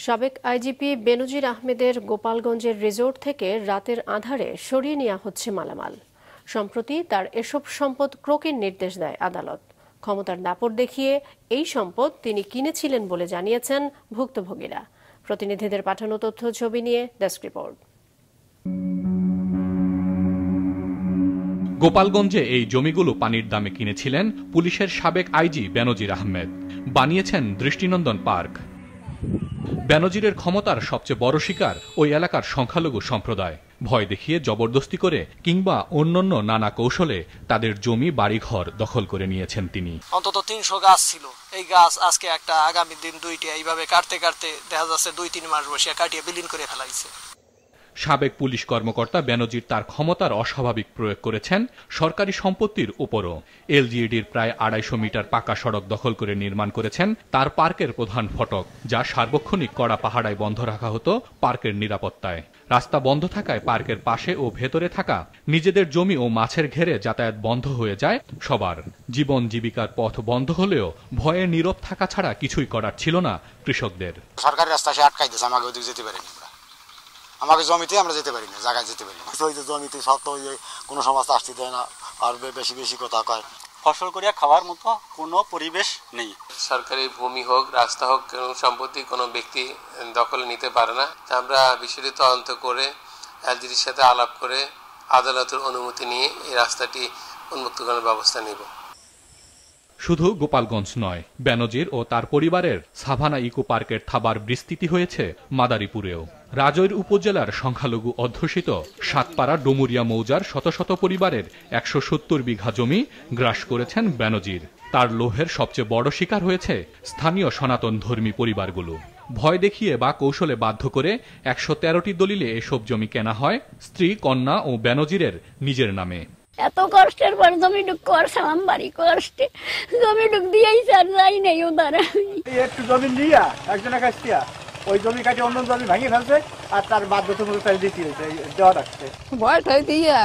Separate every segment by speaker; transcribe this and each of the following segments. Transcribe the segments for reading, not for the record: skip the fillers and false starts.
Speaker 1: সাবেক আইজিপি বেনজির আহমেদের গোপালগঞ্জের রিসোর্ট থেকে রাতের আঁধারে সরিয়ে নেওয়া হচ্ছে মালামাল। সম্প্রতি তার এসব সম্পদ ক্রোকের নির্দেশ দেয় আদালত। ক্ষমতার দাপট দেখিয়ে এই সম্পদ তিনি কিনেছিলেন বলে জানিয়েছেন ভুক্তভোগীরা। প্রতিনিধিদের পাঠানো তথ্য ছবি নিয়ে ডেস্ক রিপোর্ট।
Speaker 2: গোপালগঞ্জে এই জমিগুলো পানির দামে কিনেছিলেন পুলিশের সাবেক আইজি বেনজির আহমেদ। বানিয়েছেন দৃষ্টিনন্দন পার্ক। বেনজিরের ক্ষমতার সবচেয়ে বড় শিকার ওই এলাকার সংখ্যালঘু সম্প্রদায়। ভয় দেখিয়ে জবরদস্তি করে কিংবা অন্যান্য নানা কৌশলে তাদের জমি বাড়িঘর দখল করে নিয়েছেন তিনি।
Speaker 3: অন্তত ৩০০ গাছ ছিল। এই গাছ আজকে একটা, আগামী দিন দুইটা, এইভাবে কাটতে কাটতে দেখা যাচ্ছে ২-৩ মাস বসে কাটিয়ে বিলীন করে ফেলাইছে।
Speaker 2: সাবেক পুলিশ কর্মকর্তা বেনজির তার ক্ষমতার অস্বাভাবিক প্রয়োগ করেছেন সরকারি সম্পত্তির উপরও। এলজিইডির প্রায় ২৫০ মিটার পাকা সড়ক দখল করে নির্মাণ করেছেন তার পার্কের প্রধান ফটক, যা সার্বক্ষণিক কড়া পাহারায় বন্ধ রাখা হতো পার্কের নিরাপত্তায়। রাস্তা বন্ধ থাকায় পার্কের পাশে ও ভেতরে থাকা নিজেদের জমি ও মাছের ঘেরে যাতায়াত বন্ধ হয়ে যায় সবার। জীবন জীবিকার পথ বন্ধ হলেও ভয়ে নীরব থাকা ছাড়া কিছুই করার ছিল না কৃষকদের।
Speaker 4: সরকারি রাস্তা সে আটকাই দিয়েছে, আমাকে ওদিকে যেতে পারিনি। আমাকে জমিতে আমরা যেতে পারি না, জায়গায় যেতে পারি না। জমিতে সব তো কোনো সমস্যা আসতে দেয় না, আর বেশি বেশি কথা কয়।
Speaker 5: ফসল করিয়া খাওয়ার মতো কোনো পরিবেশ নেই।
Speaker 6: সরকারি ভূমি হোক, রাস্তা হোক, সম্পত্তি কোনো ব্যক্তি দখলে নিতে পারে না। আমরা বিষয়টি তদন্ত করে এলজিডির সাথে আলাপ করে আদালতের অনুমতি নিয়ে এই রাস্তাটি উন্মুক্ত করার ব্যবস্থা নেব।
Speaker 2: শুধু গোপালগঞ্জ নয়, বেনজির ও তার পরিবারের সাভানা ইকো পার্কের থাবার বিস্তৃতি হয়েছে মাদারীপুরেও। রাজৈর উপজেলার সংখ্যালঘু অধ্যুষিত সাতপাড়া ডুমুরিয়া মৌজার শত শত পরিবারের ১৭০ বিঘা জমি গ্রাস করেছেন বেনজির। তার লোভের সবচেয়ে বড় শিকার হয়েছে স্থানীয় সনাতন ধর্মী পরিবারগুলো। ভয় দেখিয়ে বা কৌশলে বাধ্য করে ১১৩টি দলিলে এসব জমি কেনা হয় স্ত্রী, কন্যা ও বেনজিরের নিজের নামে।
Speaker 7: এত কষ্টের পর জমিটুক করছিলাম, বাড়ি কষ্টে জমিটুক দিয়েই যাই নেই ও দ্বারা।
Speaker 8: একটু জমি দিয়া একজনের কাছ থেকে ওই জমি কাটে অন্য জমি ভাঙিয়ে ফেলছে, আর তার বাধ্যতামূলক দিতে হয়েছে, দেওয়া রাখছে।
Speaker 9: ভয় ঠাই দিয়া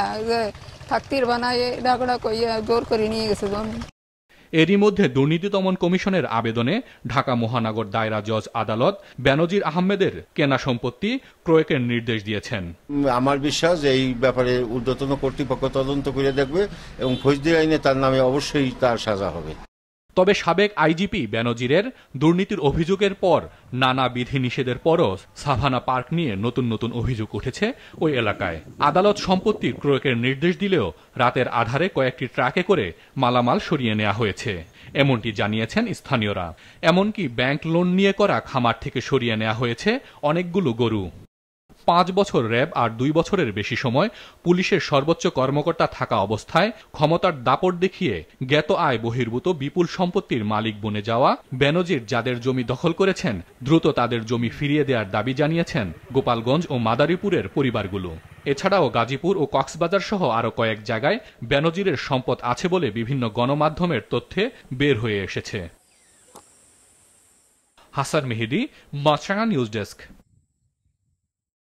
Speaker 9: থাকতির বানায় ডাকড়া কইয়া জোর করে নিয়ে গেছে জমি।
Speaker 2: এরই মধ্যে দুর্নীতি দমন কমিশনের আবেদনে ঢাকা মহানগর দায়রা জজ আদালত বেনজির আহমেদের কেনা সম্পত্তি ক্রয়ের নির্দেশ দিয়েছেন।
Speaker 10: আমার বিশ্বাস এই ব্যাপারে ঊর্ধ্বতন কর্তৃপক্ষ তদন্ত করে দেখবে এবং ফৌজদারি আইনে তার নামে অবশ্যই তার সাজা হবে।
Speaker 2: তবে সাবেক আইজিপি বেনজিরের দুর্নীতির অভিযোগের পর নানা বিধিনিষেধের পরও সাভানা পার্ক নিয়ে নতুন নতুন অভিযোগ উঠেছে ওই এলাকায়। আদালত সম্পত্তির ক্রয়ের নির্দেশ দিলেও রাতের আধারে কয়েকটি ট্রাকে করে মালামাল সরিয়ে নেওয়া হয়েছে, এমনটি জানিয়েছেন স্থানীয়রা। এমনকি ব্যাংক লোন নিয়ে করা খামার থেকে সরিয়ে নেওয়া হয়েছে অনেকগুলো গরু। ৫ বছর র্যাব আর ২ বছরের বেশি সময় পুলিশের সর্বোচ্চ কর্মকর্তা থাকা অবস্থায় ক্ষমতার দাপট দেখিয়ে জ্ঞাত আয় বহির্ভূত বিপুল সম্পত্তির মালিক বনে যাওয়া বেনজির যাদের জমি দখল করেছেন দ্রুত তাদের জমি ফিরিয়ে দেওয়ার দাবি জানিয়েছেন গোপালগঞ্জ ও মাদারীপুরের পরিবারগুলো। এছাড়াও গাজীপুর ও কক্সবাজার সহ আরও কয়েক জায়গায় বেনজিরের সম্পদ আছে বলে বিভিন্ন গণমাধ্যমের তথ্যে বের হয়ে এসেছে। হাসান মেহেদী, মাছরাঙা নিউজ ডেস্ক।